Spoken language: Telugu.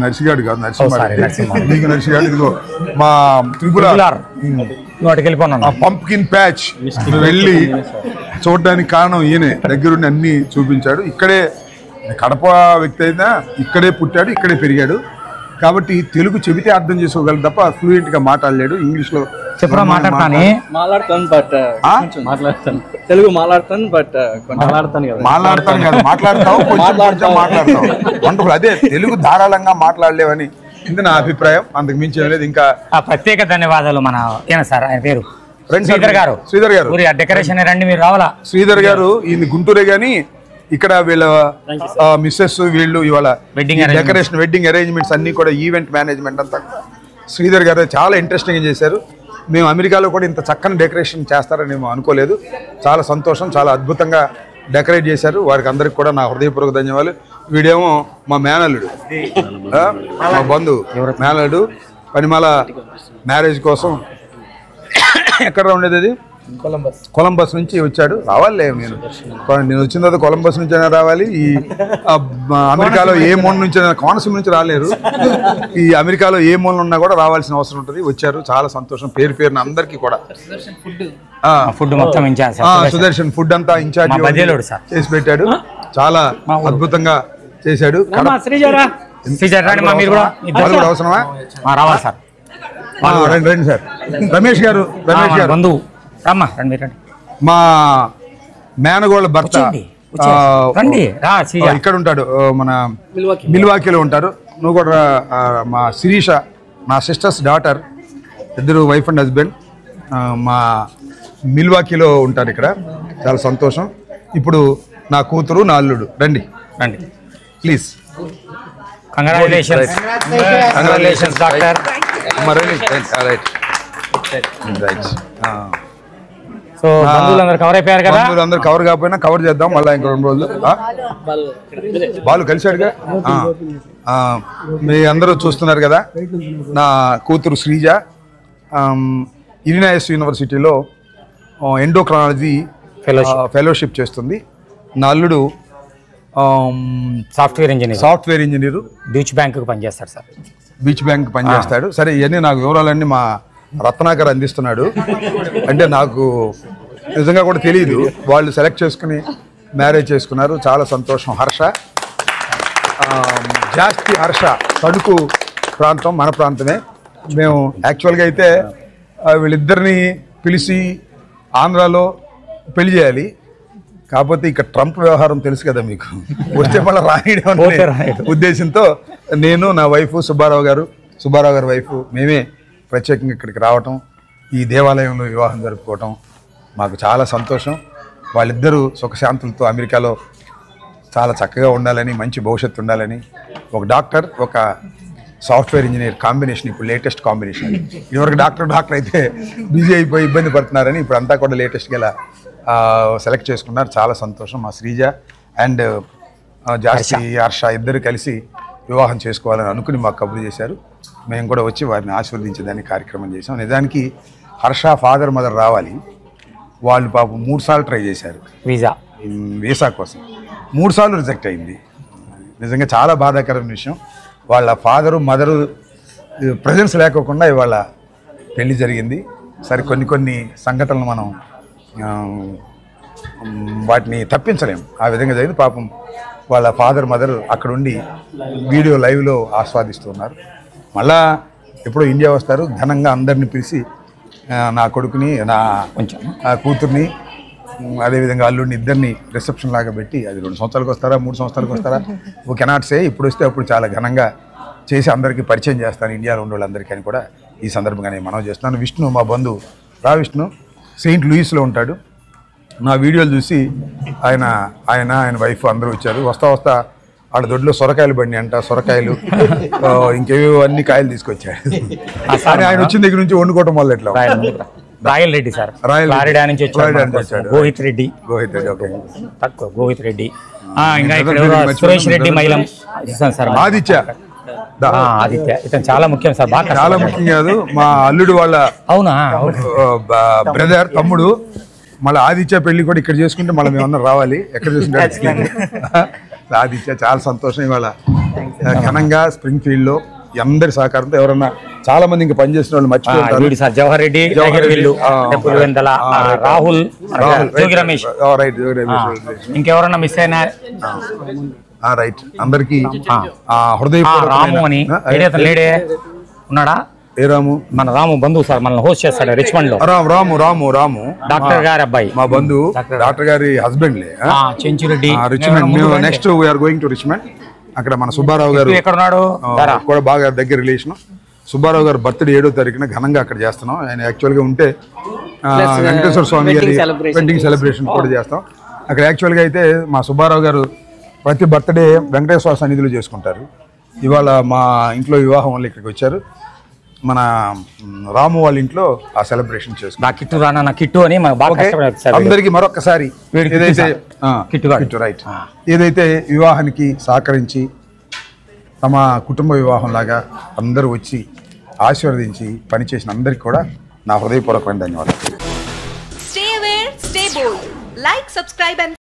నర్సిగాడు కాదు, నర్సింహ నర్సిగాడు. ఇదిగో మా త్రిపుర పంప్కిన్ ప్యాచ్ వెళ్ళి చూడడానికి కారణం ఈయనే, దగ్గరుండి అన్ని చూపించాడు. ఇక్కడే కడప వ్యక్తి అయినా ఇక్కడే పుట్టాడు, ఇక్కడే పెరిగాడు కాబట్టి తెలుగు చెబితే అర్థం చేసుకోగలరు తప్ప ఫ్లూయెంట్ గా మాట్లాడలేడు. ఇంగ్లీష్ లో మాట్లాడతాను కాదు మాట్లాడతావు. వండర్ఫుల్. అదే తెలుగు ధారాళంగా మాట్లాడలేవని ఇది నా అభిప్రాయం, అంతకు మించి లేదు. ఇంకా ప్రత్యేక ధన్యవాదాలు. మన సార్ ఆయన పేరు శ్రీధర్ గారు డెకరేషన్ రండి, మీరు రావాలా. శ్రీధర్ గారు ఈయన గుంటూరే గాని ఇక్కడ వీళ్ళ మిస్సెస్ వీళ్ళు ఇవాళ డెకరేషన్ వెడ్డింగ్ అరేంజ్మెంట్స్ అన్ని కూడా ఈవెంట్ మేనేజ్మెంట్ అంతా శ్రీధర్ గారు చాలా ఇంట్రెస్టింగ్ చేశారు. మేము అమెరికాలో కూడా ఇంత చక్కని డెకరేషన్ చేస్తారని మేము అనుకోలేదు. చాలా సంతోషం, చాలా అద్భుతంగా డెకరేట్ చేశారు. వారికి అందరికి కూడా నా హృదయపూర్వక ధన్యవాదాలు. వీడేమో మా మేనల్లుడు, మా బంధువు మేనల్లుడు, పనిమాల మ్యారేజ్ కోసం ఎక్కడ ఉండేది అది కొలంబస్ నుంచి వచ్చాడు. రావాలి, నేను వచ్చిన తర్వాత కొలంబస్ నుంచి అయినా రావాలి. ఈ అమెరికాలో ఏ మూల నుంచి కోనసీమ నుంచి రాలేరు. ఈ అమెరికాలో ఏ మూల ఉన్నా కూడా రావాల్సిన అవసరం ఉంటుంది. వచ్చారు, చాలా సంతోషం. పేరు పేరున అందరికీ కూడా సుదర్శన్ ఫుడ్ అంతా ఇన్ఛార్జ్ చేసి పెట్టాడు. చాలా అద్భుతంగా చేశాడు. అవసరమా? రండి సార్. రమేష్ గారు మా మేనగోళ్ళ భర్త ఇక్కడ ఉంటాడు, మన మిల్వాకీలో ఉంటారు. నువ్వు కూడా మా శిరీష, నా సిస్టర్స్ డాటర్, ఇద్దరు వైఫ్ అండ్ హస్బెండ్ మా మిల్వాకీలో ఉంటారు ఇక్కడ. చాలా సంతోషం. ఇప్పుడు నా కూతురు, నా అల్లుడు. రండి ప్లీజ్. Congratulations doctor. సో బంధువులందరూ కవర్ అయిపోయారు కదా. బంధువులందరూ కవర్ కాకపోయినా కవర్ చేద్దాం మళ్ళీ ఇంకో 2 రోజులు. బాలు కలిశాడుగా. మీ అందరూ చూస్తున్నారు కదా, నా కూతురు శ్రీజ ఇలినాయస్ యూనివర్సిటీలో ఎండోక్రాలజీ ఫెలోషిప్ చేస్తుంది. నా అల్లుడు సాఫ్ట్వేర్ ఇంజనీరు, బీచ్ బ్యాంక్ పనిచేస్తాడు సార్. బీచ్ బ్యాంక్ పనిచేస్తాడు. సరే, ఇవన్నీ నాకు వివరాలన్నీ మా రత్నాకర్ అందిస్తున్నాడు. అంటే నాకు నిజంగా కూడా తెలియదు. వాళ్ళు సెలెక్ట్ చేసుకుని మ్యారేజ్ చేసుకున్నారు. చాలా సంతోషం. హర్ష, జాస్తి హర్ష తణుకు ప్రాంతం, మన ప్రాంతమే. మేము యాక్చువల్గా అయితే వీళ్ళిద్దరిని పిలిచి ఆంధ్రాలో పెళ్లి చేయాలి. కాకపోతే ఇక్కడ ట్రంప్ వ్యవహారం తెలుసు కదా మీకు, వచ్చే మళ్ళీ రాయడం ఉద్దేశంతో నేను, నా వైఫ్ సుబ్బారావు గారి వైఫ్, మేమే ప్రత్యేకంగా ఇక్కడికి రావటం, ఈ దేవాలయంలో వివాహం జరుపుకోవటం మాకు చాలా సంతోషం. వాళ్ళిద్దరూ సుఖశాంతులతో అమెరికాలో చాలా చక్కగా ఉండాలని, మంచి భవిష్యత్తు ఉండాలని. ఒక డాక్టర్, ఒక సాఫ్ట్వేర్ ఇంజనీర్ కాంబినేషన్ ఇప్పుడు లేటెస్ట్ కాంబినేషన్. ఇదివరకు డాక్టర్ అయితే బిజీ అయిపోయి ఇబ్బంది పడుతున్నారని ఇప్పుడు అంతా కూడా లేటెస్ట్గా ఇలా సెలెక్ట్ చేసుకున్నారు. చాలా సంతోషం. మా శ్రీజ అండ్ జాస్తి హర్ష ఇద్దరు కలిసి వివాహం చేసుకోవాలని అనుకుని మాకు కబురు చేశారు. మేము కూడా వచ్చి వారిని ఆశీర్వదించేదానికి కార్యక్రమం చేసాం. నిజానికి హర్ష ఫాదర్ మదర్ రావాలి. వాళ్ళు పాపం 3 సార్లు ట్రై చేశారు వీసా కోసం. 3 సార్లు రిజెక్ట్ అయింది. నిజంగా చాలా బాధాకరమైన విషయం. వాళ్ళ ఫాదరు మదరు ప్రజెన్స్ లేకోకుండా ఇవాళ పెళ్లి జరిగింది. సరే, కొన్ని సంఘటనలు మనం వాటిని తప్పించలేము. ఆ విధంగా జరిగింది. పాపం వాళ్ళ ఫాదర్ మదర్ అక్కడ ఉండి వీడియో లైవ్లో ఆస్వాదిస్తున్నారు. మళ్ళా ఎప్పుడో ఇండియా వస్తారు. ఘనంగా అందరిని పిలిచి నా కొడుకుని, నా కూతుర్ని, అదేవిధంగా అల్లుడిని ఇద్దరిని రిసెప్షన్ లాగా పెట్టి, అది 2 సంవత్సరాలకు వస్తారా 3 సంవత్సరాలకు వస్తారా ఓ కెనాట్ సే, ఇప్పుడు వస్తే అప్పుడు చాలా ఘనంగా చేసి పరిచయం చేస్తాను ఇండియాలో ఉండే వాళ్ళందరికీ అని కూడా ఈ సందర్భంగా నేను మనవి చేస్తున్నాను. విష్ణు, మా బంధువు విష్ణు సెయింట్ లూయిస్లో ఉంటాడు. నా వీడియోలు చూసి ఆయన వైఫ్ అందరూ వచ్చారు. వస్తా వాళ్ళ దొడ్లో సొరకాయలు బండి అంట, సొరకాయలు ఇంకేవో అన్ని కాయలు తీసుకొచ్చాడు. ఆయన వచ్చిన దగ్గర నుంచి వండుకోవటం వల్ల ఎట్లా రాయల్ రెడ్డి సార్, గోహిత్ రెడ్డి, సురేష్ రెడ్డి, ఆదిత్య ఇతను చాలా ముఖ్యం సార్. చాలా ముఖ్యం కాదు, మా అల్లుడు వాళ్ళ బ్రదర్, తమ్ముడు. మళ్ళీ ఆదిత్య పెళ్లి కూడా ఇక్కడ చేసుకుంటే మళ్ళీ మేమన్నా రావాలి. ఎక్కడ చేసుకుంటే ఆదిత్య. చాలా సంతోషం. ఇవాళ ఘనంగా స్ప్రింగ్ ఫీల్డ్ లో అందరి సహకారంతో ఎవరన్నా చాలా మంది ఇంకా పనిచేసిన వాళ్ళు మర్చిపోతారు. వీడి సార్ జవహర్ రెడ్డి, పులివెందల, రాహుల్, జోగి రమేష్, ఇంకెవరన్నా మిస్ అయినా రైట్. అందరికి హృదయపూర్వక రాము అని లేడే ఉన్నాడా? ఏ రాము? మన రాము బంధువు సార్, మనల్ని హోస్ట్ చేస్తాడు రిచ్మండ్ లో. రాము డాక్టర్ గారి అబ్బాయి, మా బంధువు, డాక్టర్ గారి హస్బెండ్ లే. Chenchu Reddy, Richmond. Next we are going to Richmond. అక్కడ మన సుబ్బారావు గారు ఎక్కడ ఉన్నాడు కూడా బాగా దగ్గర రిలేషన్. సుబ్బారావు గారు బర్త్డే 7వ తారీఖున ఘనంగా అక్కడ చేస్తున్నాం. ఆయన యాక్చువల్గా ఉంటే వెంకటేశ్వర స్వామి గారి వెడ్డింగ్ సెలబ్రేషన్ కూడా చేస్తాం అక్కడ. యాక్చువల్గా అయితే మా సుబ్బారావు గారు ప్రతి బర్త్డే వెంకటేశ్వర సన్నిధిలో చేసుకుంటారు. ఇవాళ మా ఇంట్లో వివాహం వల్ల ఇక్కడికి వచ్చారు. మన రాము వాళ్ళ ఇంట్లో ఆ సెలబ్రేషన్ చేసుకుంటాం. కిట్టు రానా కిట్టు అని అందరికి మరొకసారి ఏదైతే రైట్ ఏదైతే వివాహానికి సహకరించి తమ కుటుంబ వివాహం లాగా అందరూ వచ్చి ఆశీర్వదించి పనిచేసిన అందరికి కూడా నా హృదయపూర్వకమైన ధన్యవాదాలు. Stay aware, stay bold. Like, subscribe and